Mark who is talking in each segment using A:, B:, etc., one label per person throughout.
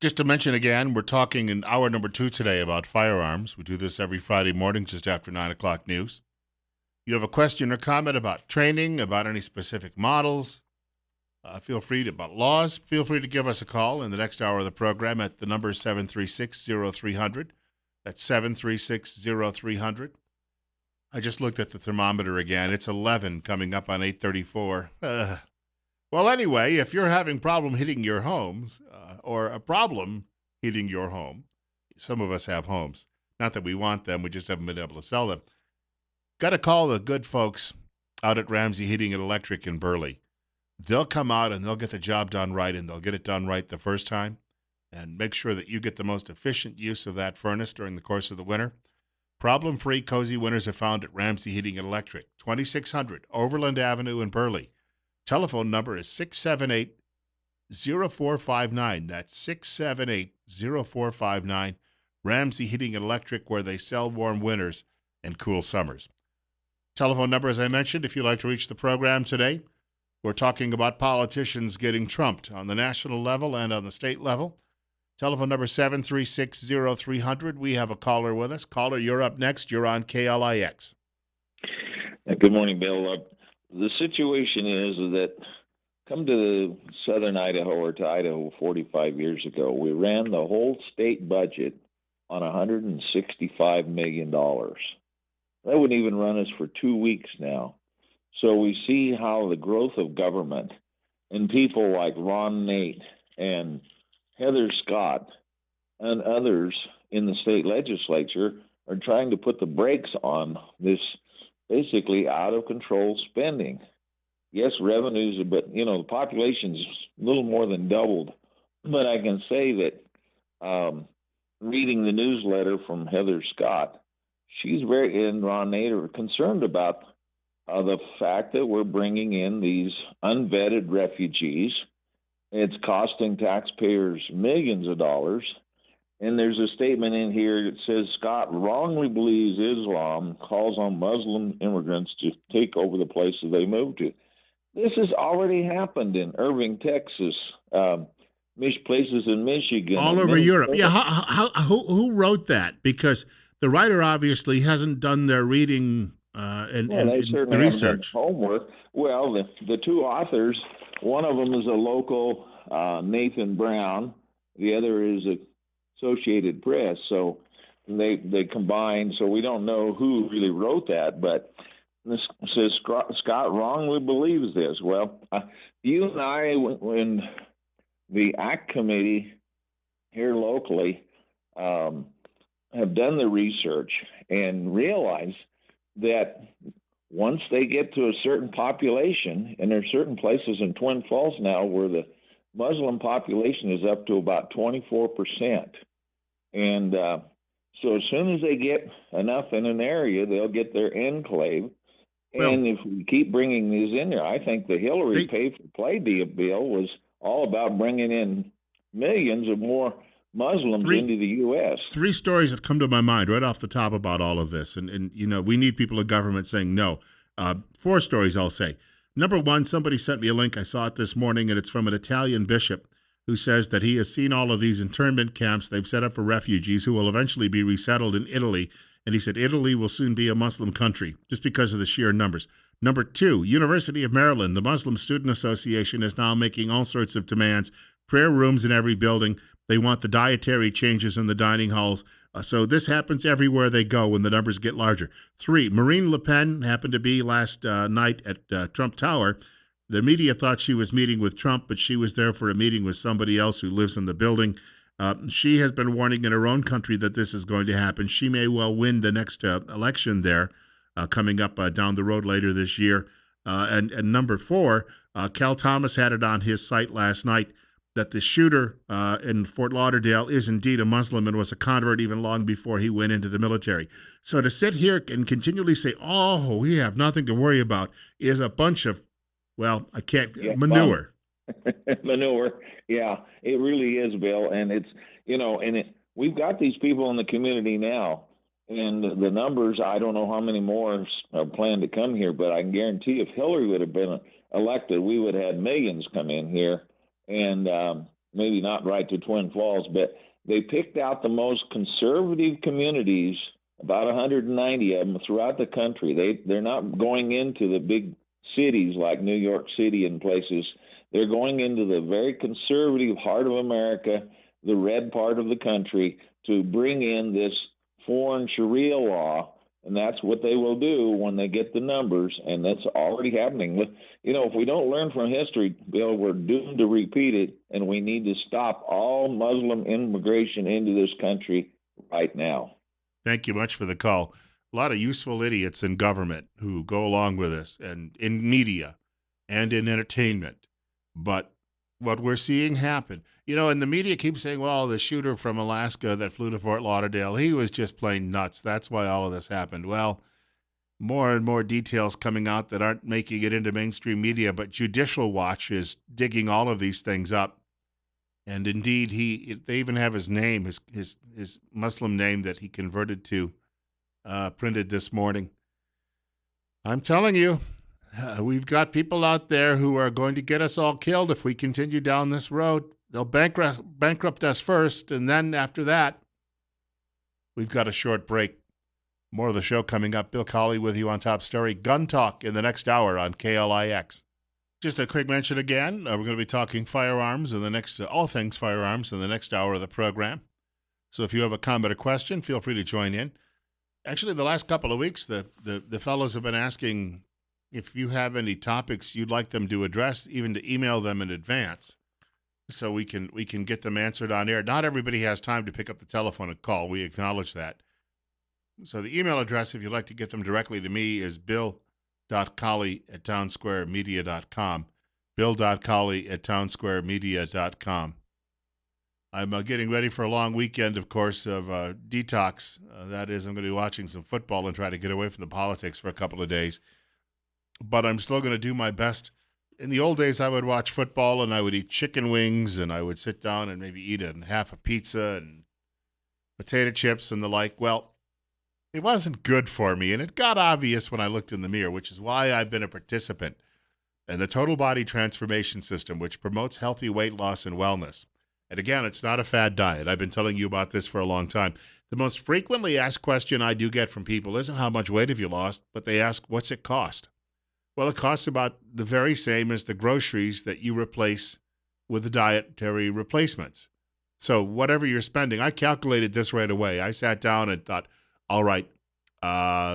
A: Just to mention again, we're talking in hour number 2 today about firearms. We do this every Friday morning just after 9 o'clock news. You have a question or comment about training, about any specific models, about laws, feel free to give us a call in the next hour of the program at the number 736-0300. That's 736-0300. I just looked at the thermometer again. It's 11 coming up on 8:34. Well, anyway, if you're having problem heating your homes or a problem heating your home, some of us have homes. Not that we want them, we just haven't been able to sell them. Got to call the good folks out at Ramsey Heating and Electric in Burley. They'll come out and they'll get the job done right, and they'll get it done right the first time and make sure that you get the most efficient use of that furnace during the course of the winter. Problem-free, cozy winters are found at Ramsey Heating and Electric, 2600 Overland Avenue in Burley. Telephone number is 678-0459. That's 678-0459. Ramsey Heating and Electric, where they sell warm winters and cool summers. Telephone number, as I mentioned, if you'd like to reach the program today. We're talking about politicians getting trumped on the national level and on the state level. Telephone number 736-0300. We have a caller with us. Caller, you're up next. You're on KLIX.
B: Good morning, Bill. The situation is that come to southern Idaho or to Idaho 45 years ago, we ran the whole state budget on $165 million. That wouldn't even run us for 2 weeks now. So we see how the growth of government and people like Ron Nate and Heather Scott and others in the state legislature are trying to put the brakes on this basically out of control spending. Yes, revenues, but the population's a little more than doubled. But I can say that reading the newsletter from Heather Scott, she's and Ron Nate are concerned about the fact that we're bringing in these unvetted refugees. It's costing taxpayers millions of dollars. And there's a statement in here that says Scott wrongly believes Islam calls on Muslim immigrants to take over the places they move to. This has already happened in Irving, Texas, places in Michigan.
A: All over Europe. Yeah, who wrote that? Because the writer obviously hasn't done their reading and
B: they certainly
A: the research.
B: Haven't done homework. Well, the two authors, one of them is a local, Nathan Brown. The other is Associated Press. So they combined. So we don't know who really wrote that, but this says Scott wrongly believes this. Well, you and I, when the ACT committee here locally have done the research and realized that once they get to a certain population, and there are certain places in Twin Falls now where the Muslim population is up to about 24%. And so as soon as they get enough in an area, they'll get their enclave. And if we keep bringing these in there, I think the Hillary pay-for-play bill was all about bringing in millions of more Muslims into the U.S.
A: 3 stories that come to my mind right off the top about all of this. And we need people in government saying no. 4 stories, I'll say. Number 1, somebody sent me a link. I saw it this morning, and it's from an Italian bishop who says that he has seen all of these internment camps they've set up for refugees who will eventually be resettled in Italy. And he said Italy will soon be a Muslim country just because of the sheer numbers. Number 2, University of Maryland, the Muslim Student Association is now making all sorts of demands, prayer rooms in every building. They want the dietary changes in the dining halls. So this happens everywhere they go when the numbers get larger. 3, Marine Le Pen happened to be last night at Trump Tower. The media thought she was meeting with Trump, but she was there for a meeting with somebody else who lives in the building. She has been warning in her own country that this is going to happen. She may well win the next election there coming up down the road later this year. And number 4, Cal Thomas had it on his site last night that the shooter in Fort Lauderdale is indeed a Muslim and was a convert even long before he went into the military. So to sit here and continually say, oh, we have nothing to worry about is a bunch of, manure.
B: Manure. Yeah, it really is, Bill. And it's, we've got these people in the community now, and the numbers, I don't know how many more are planned to come here, but I can guarantee if Hillary would have been elected, we would have had millions come in here. And maybe not right to Twin Falls, but they picked out the most conservative communities, about 190 of them throughout the country. They're not going into the big cities like New York City and places. They're going into the very conservative heart of America, the red part of the country, to bring in this foreign Sharia law, and that's what they will do when they get the numbers, and that's already happening. If we don't learn from history, Bill, we're doomed to repeat it, and we need to stop all Muslim immigration into this country right now.
A: Thank you much for the call. A lot of useful idiots in government who go along with this and in media and in entertainment. But what we're seeing happen, and the media keeps saying, well, the shooter from Alaska that flew to Fort Lauderdale, he was just plain nuts. That's why all of this happened. Well, more and more details coming out that aren't making it into mainstream media, but Judicial Watch is digging all of these things up. And indeed, they even have his name, his Muslim name that he converted to, printed this morning. I'm telling you, we've got people out there who are going to get us all killed if we continue down this road. They'll bankrupt us first, and then after that, we've got a short break. More of the show coming up. Bill Colley with you on Top Story. Gun Talk in the next hour on KLIX. Just a quick mention again, we're going to be talking firearms in the next, all things firearms in the next hour of the program. So if you have a comment or question, feel free to join in. Actually, the last couple of weeks, the fellows have been asking if you have any topics you'd like them to address, even to email them in advance, so we can get them answered on air. Not everybody has time to pick up the telephone and call. We acknowledge that. So the email address, if you'd like to get them directly to me, is bill.colley@townsquaremedia.com. bill.colley@townsquaremedia.com. I'm getting ready for a long weekend, of course, of detox. That is, I'm going to be watching some football and try to get away from the politics for a couple of days. But I'm still going to do my best. In the old days, I would watch football and I would eat chicken wings and I would sit down and maybe eat half a pizza and potato chips and the like. Well, it wasn't good for me, and it got obvious when I looked in the mirror, which is why I've been a participant in the Total Body Transformation System, which promotes healthy weight loss and wellness. And again, it's not a fad diet. I've been telling you about this for a long time. The most frequently asked question I do get from people isn't how much weight have you lost, but they ask, what's it cost? Well, it costs about the very same as the groceries that you replace with the dietary replacements. So whatever you're spending, I calculated this right away. I sat down and thought, all right,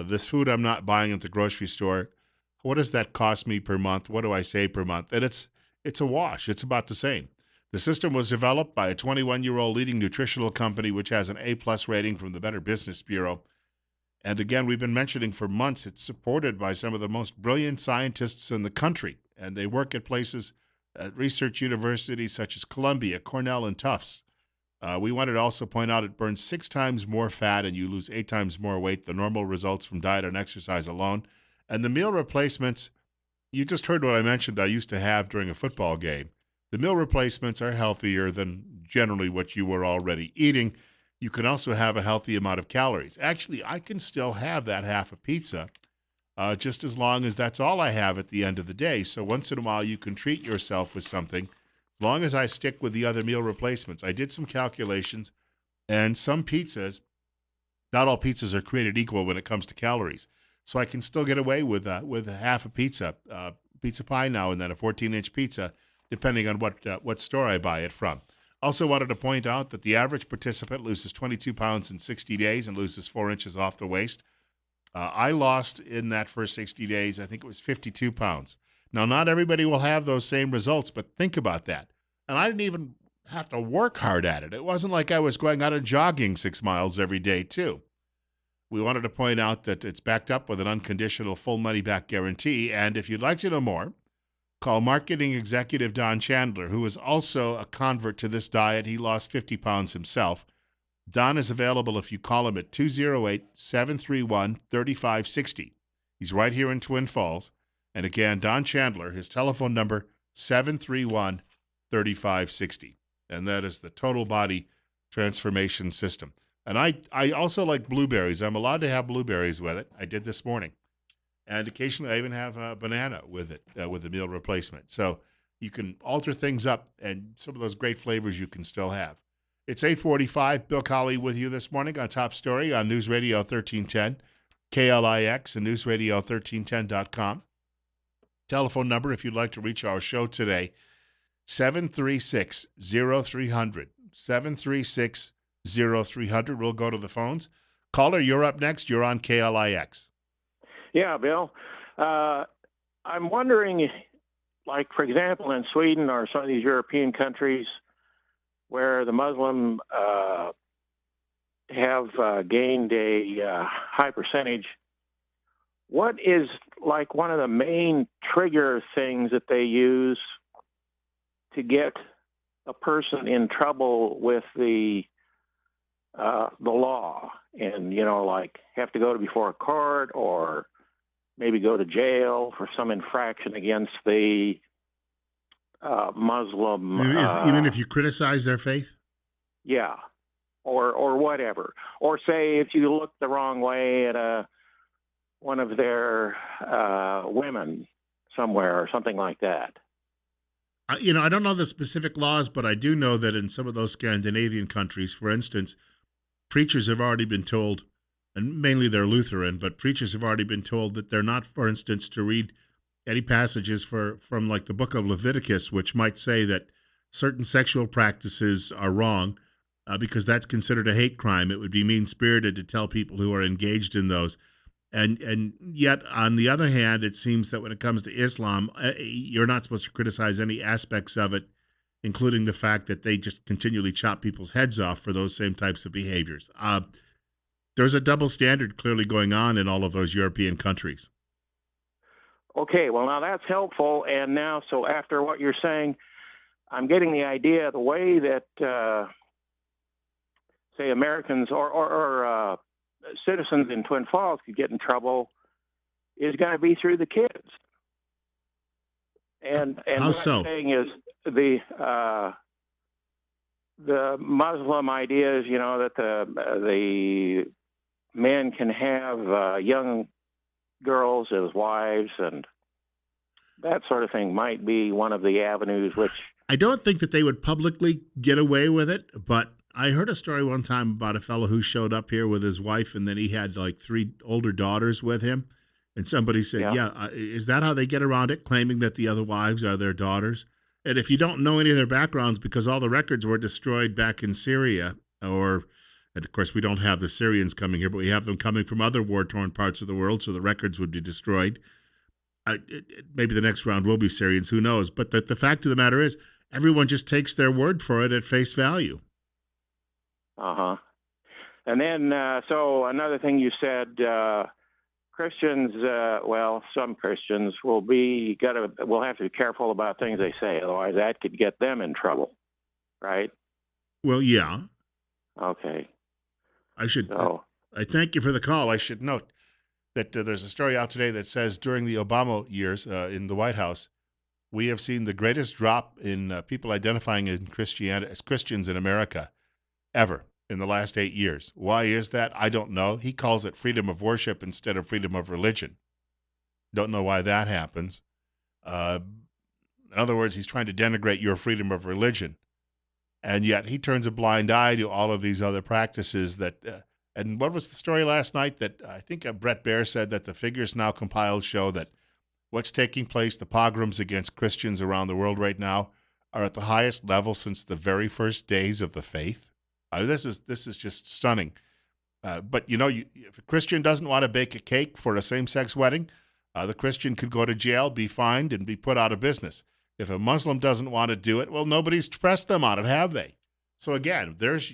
A: this food I'm not buying at the grocery store, what does that cost me per month? What do I save per month? And it's a wash. It's about the same. The system was developed by a 21-year-old leading nutritional company, which has an A-plus rating from the Better Business Bureau. And again, we've been mentioning for months, it's supported by some of the most brilliant scientists in the country. And they work at places, at research universities such as Columbia, Cornell, and Tufts. We wanted to also point out it burns 6 times more fat and you lose 8 times more weight than normal results from diet and exercise alone. And the meal replacements, you just heard what I mentioned I used to have during a football game. The meal replacements are healthier than generally what you were already eating. You can also have a healthy amount of calories. Actually, I can still have that half a pizza just as long as that's all I have at the end of the day. So once in a while, you can treat yourself with something as long as I stick with the other meal replacements. I did some calculations, and some pizzas, not all pizzas are created equal when it comes to calories. So I can still get away with a half a pizza, pizza pie now and then, a 14-inch pizza, depending on what store I buy it from. Also wanted to point out that the average participant loses 22 pounds in 60 days and loses 4 inches off the waist. I lost in that first 60 days, I think it was 52 pounds. Now, not everybody will have those same results, but think about that. And I didn't even have to work hard at it. It wasn't like I was going out and jogging 6 miles every day, too. We wanted to point out that it's backed up with an unconditional full money back guarantee. And if you'd like to know more, call marketing executive Don Chandler, who is also a convert to this diet. He lost 50 pounds himself. Don is available if you call him at 208-731-3560. He's right here in Twin Falls. And again, Don Chandler, his telephone number, 731-3560. And that is the Total Body Transformation System. And I also like blueberries. I'm allowed to have blueberries with it. I did this morning. And occasionally I even have a banana with it, with a meal replacement. So You can alter things up, and some of those great flavors you can still have. It's 8:45. Bill Colley with you this morning on Top Story on News Radio 1310, KLIX, and newsradio1310.com. Telephone number if you'd like to reach our show today, 736-0300. 736-0300. We'll go to the phones. Caller, you're up next. You're on KLIX.
C: Yeah, Bill. I'm wondering, like, for example, in Sweden or some of these European countries where the Muslim have gained a high percentage, what is like one of the main trigger things that they use to get a person in trouble with the law, and like have to go to before a court or maybe go to jail for some infraction against the Muslim?
A: Even if you criticize their faith?
C: Yeah, or whatever. Or say if you look the wrong way at one of their women somewhere or something like that.
A: I don't know the specific laws, but I do know that in some of those Scandinavian countries, for instance, preachers have already been told, and mainly they're Lutheran, but preachers have already been told that they're not, for instance, to read any passages from like the book of Leviticus, which might say that certain sexual practices are wrong because that's considered a hate crime. It would be mean-spirited to tell people who are engaged in those. And yet, on the other hand, it seems that when it comes to Islam, you're not supposed to criticize any aspects of it, including the fact that they just continually chop people's heads off for those same types of behaviors. There's a double standard clearly going on in all of those European countries.
C: Okay, well, now that's helpful. And now, so after what you're saying, I'm getting the idea the way that, say, Americans or citizens in Twin Falls could get in trouble is going to be through the kids. And
A: How
C: what
A: so?
C: I'm saying is the Muslim idea is, that the men can have young girls as wives, and that sort of thing might be one of the avenues which...
A: I don't think that they would publicly get away with it, but I heard a story one time about a fellow who showed up here with his wife, and then he had like 3 older daughters with him. And somebody said, is that how they get around it, claiming that the other wives are their daughters? And if you don't know any of their backgrounds, because all the records were destroyed back in Syria, and of course we don't have the Syrians coming here, but we have them coming from other war-torn parts of the world, so the records would be destroyed. Maybe the next round will be Syrians, who knows? But the fact of the matter is, everyone just takes their word for it at face value.
C: Uh-huh. And then, so another thing you said, Christians, some Christians will have to be careful about things they say, otherwise that could get them in trouble, right?
A: Well, yeah.
C: Okay.
A: I thank you for the call. I should note that there's a story out today that says during the Obama years in the White House, we have seen the greatest drop in people identifying in Christianity as Christians in America ever in the last 8 years. Why is that? I don't know. He calls it freedom of worship instead of freedom of religion. Don't know why that happens. In other words, he's trying to denigrate your freedom of religion. And yet he turns a blind eye to all of these other practices that, and what was the story last night that I think Brett Baer said that the figures now compiled show that what's taking place, the pogroms against Christians around the world right now, are at the highest level since the very first days of the faith. This is just stunning. But if a Christian doesn't want to bake a cake for a same-sex wedding, the Christian could go to jail, be fined, and be put out of business. If a Muslim doesn't want to do it, well, nobody's pressed them on it, have they? So again, there's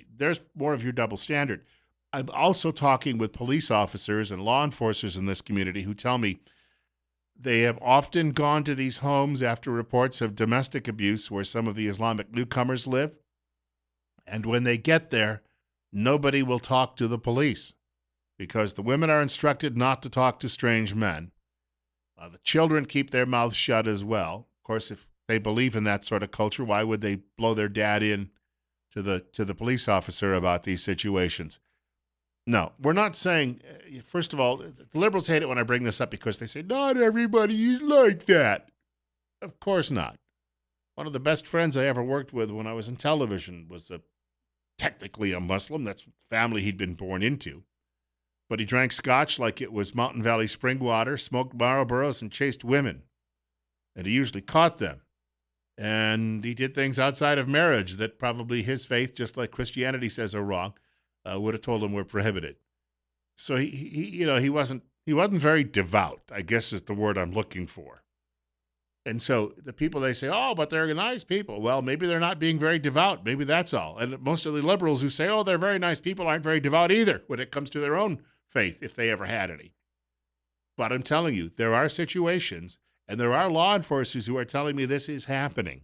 A: more of your double standard. I'm also talking with police officers and law enforcers in this community who tell me they have often gone to these homes after reports of domestic abuse where some of the Islamic newcomers live. And when they get there, nobody will talk to the police because the women are instructed not to talk to strange men. The children keep their mouths shut as well. Of course, if they believe in that sort of culture, why would they blow their dad in to the police officer about these situations? No, we're not saying, first of all, the liberals hate it when I bring this up because they say, not everybody is like that. Of course not. One of the best friends I ever worked with when I was in television was technically a Muslim. That's the family he'd been born into. But he drank scotch like it was Mountain Valley spring water, smoked Marlboros, and chased women. And he usually caught them. And he did things outside of marriage that probably his faith, just like Christianity says are wrong, would have told him were prohibited. So he wasn't very devout, I guess is the word I'm looking for. And so the people, they say, oh, but they're nice people. Well, maybe they're not being very devout. Maybe that's all. And most of the liberals who say, oh, they're very nice people aren't very devout either when it comes to their own faith, if they ever had any. But I'm telling you, there are situations, and there are law enforcers who are telling me this is happening,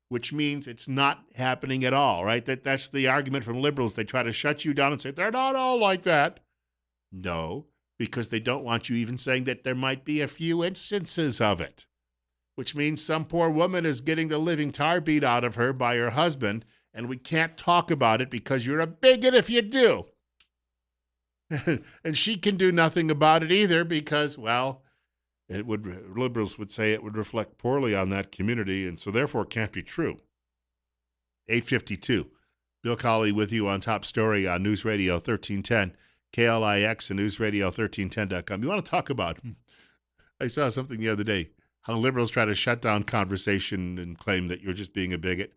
A: which means it's not happening at all, right? That's the argument from liberals. They try to shut you down and say, they're not all like that. No, because they don't want you even saying that there might be a few instances of it, which means some poor woman is getting the living tar beat out of her by her husband, and we can't talk about it because you're a bigot if you do. And she can do nothing about it either because, well, liberals would say it would reflect poorly on that community, and so therefore it can't be true. 8:52. Bill Colley with you on Top Story on News Radio 1310, KLIX and newsradio1310.com. You want to talk about, I saw something the other day, how liberals try to shut down conversation and claim that you're just being a bigot.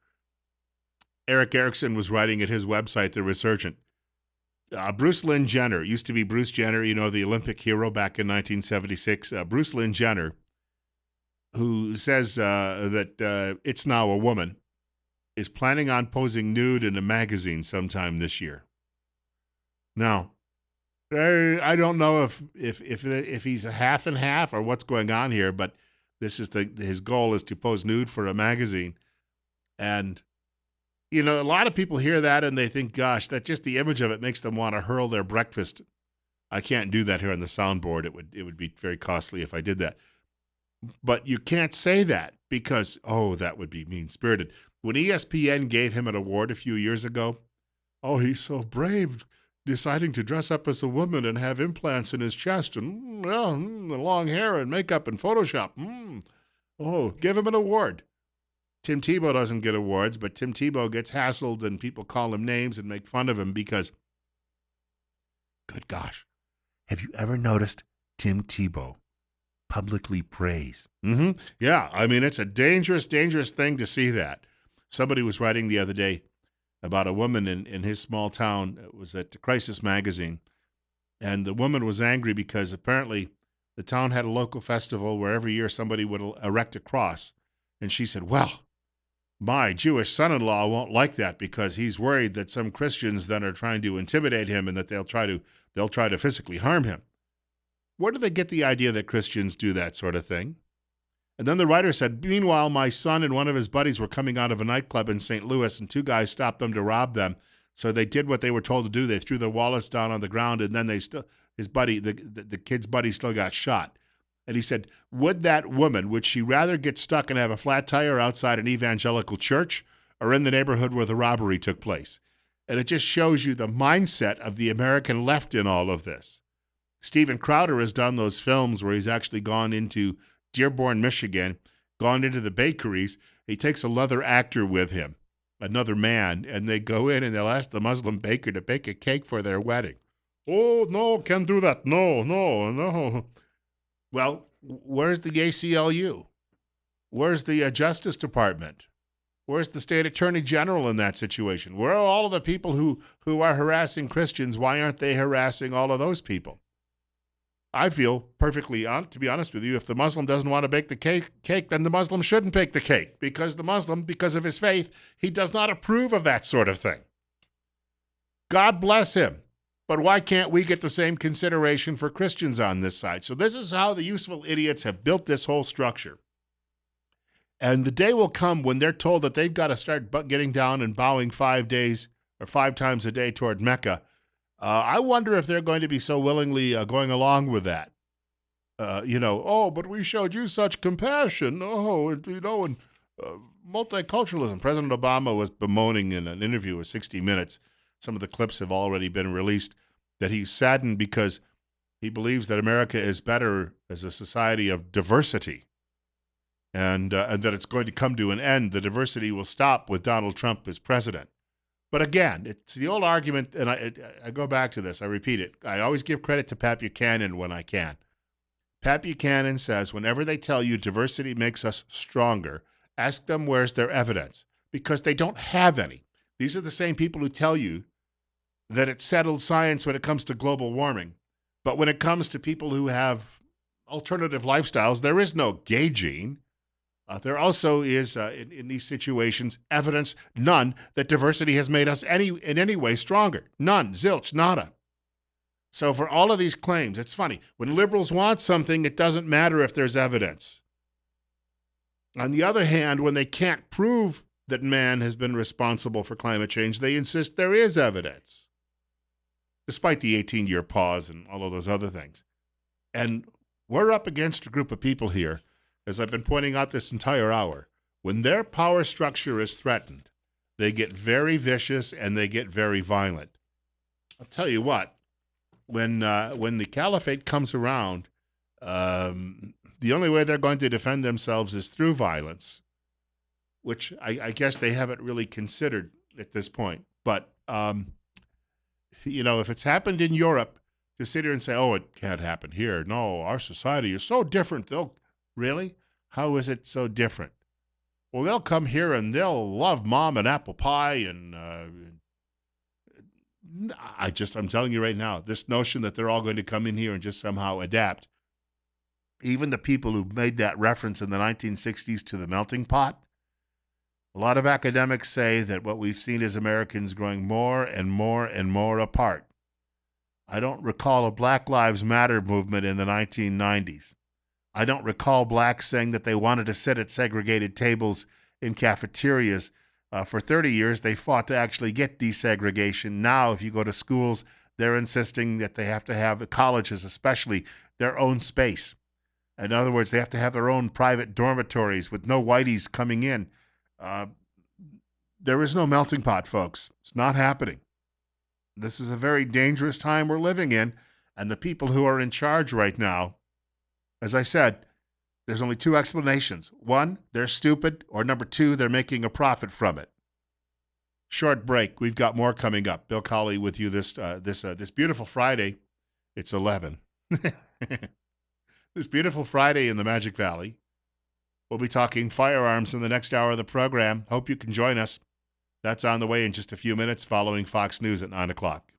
A: Eric Erickson was writing at his website, The Resurgent. Bruce Lynn Jenner, used to be Bruce Jenner, the Olympic hero back in 1976. Bruce Lynn Jenner, who says that it's now a woman, is planning on posing nude in a magazine sometime this year. Now, I don't know if he's a half and half or what's going on here, but this is his goal is to pose nude for a magazine. And a lot of people hear that and they think, gosh, that just the image of it makes them want to hurl their breakfast. I can't do that here on the soundboard. It would be very costly if I did that. But you can't say that because, that would be mean-spirited. When ESPN gave him an award a few years ago, he's so brave, deciding to dress up as a woman and have implants in his chest and long hair and makeup and Photoshop. Give him an award. Tim Tebow doesn't get awards, but Tim Tebow gets hassled and people call him names and make fun of him because, good gosh, have you ever noticed Tim Tebow publicly praise? Yeah, I mean, it's a dangerous, dangerous thing to see that. Somebody was writing the other day about a woman in his small town. It was at Crisis Magazine, and the woman was angry because apparently the town had a local festival where every year somebody would erect a cross. And she said, well, my Jewish son-in-law won't like that because he's worried that some Christians then are trying to intimidate him and that they'll try to physically harm him. Where do they get the idea that Christians do that sort of thing? And then the writer said, meanwhile, my son and one of his buddies were coming out of a nightclub in St. Louis, and two guys stopped them to rob them. So they did what they were told to do. They threw their wallets down on the ground, and then his buddy, the kid's buddy, still got shot. And he said, would she rather get stuck and have a flat tire outside an evangelical church or in the neighborhood where the robbery took place? And it just shows you the mindset of the American left in all of this. Steven Crowder has done those films where he's actually gone into Dearborn, Michigan, gone into the bakeries. He takes a leather actor with him, another man, and they go in and they'll ask the Muslim baker to bake a cake for their wedding. Oh, no, can't do that. No. Well, where's the ACLU? Where's the Justice Department? Where's the state attorney general in that situation? Where are all of the people who are harassing Christians? Why aren't they harassing all of those people? I feel perfectly, to be honest with you, if the Muslim doesn't want to bake the cake, then the Muslim shouldn't bake the cake because the Muslim, because of his faith, he does not approve of that sort of thing. God bless him. But why can't we get the same consideration for Christians on this side? So this is how the useful idiots have built this whole structure. And the day will come when they're told that they've got to start getting down and bowing 5 days or 5 times a day toward Mecca. I wonder if they're going to be so willingly going along with that. But we showed you such compassion. And multiculturalism. President Obama was bemoaning in an interview with 60 Minutes. Some of the clips have already been released, that he's saddened because he believes that America is better as a society of diversity. and that it's going to come to an end. The diversity will stop with Donald Trump as president. But again, it's the old argument, and I go back to this. I repeat it. I always give credit to Pat Buchanan when I can. Pat Buchanan says whenever they tell you diversity makes us stronger, ask them where's their evidence, because they don't have any. These are the same people who tell you that it's settled science when it comes to global warming. But when it comes to people who have alternative lifestyles, there is no gauging. There also is, in these situations, evidence, none, that diversity has made us in any way stronger. None, zilch, nada. So for all of these claims, it's funny. When liberals want something, it doesn't matter if there's evidence. On the other hand, when they can't prove that man has been responsible for climate change, they insist there is evidence, despite the 18-year pause and all of those other things. And we're up against a group of people here, as I've been pointing out this entire hour. When their power structure is threatened, they get very vicious and they get very violent. I'll tell you what, when the caliphate comes around, the only way they're going to defend themselves is through violence, which I guess they haven't really considered at this point. But, if it's happened in Europe, to sit here and say, oh, it can't happen here. No, our society is so different. Really? How is it so different? Well, they'll come here and they'll love mom and apple pie. And I'm telling you right now, this notion that they're all going to come in here and just somehow adapt. Even the people who made that reference in the 1960s to the melting pot, a lot of academics say that what we've seen is Americans growing more and more and more apart. I don't recall a Black Lives Matter movement in the 1990s. I don't recall blacks saying that they wanted to sit at segregated tables in cafeterias. For 30 years, they fought to actually get desegregation. Now, if you go to schools, they're insisting that they have to have, colleges especially, their own space. In other words, they have to have their own private dormitories with no whiteys coming in. There is no melting pot, folks. It's not happening. This is a very dangerous time we're living in, and the people who are in charge right now, as I said, there's only two explanations. One, they're stupid, or number two, they're making a profit from it. Short break. We've got more coming up. Bill Colley with you this beautiful Friday. It's 11. This beautiful Friday in the Magic Valley. We'll be talking firearms in the next hour of the program. Hope you can join us. That's on the way in just a few minutes following Fox News at 9 o'clock.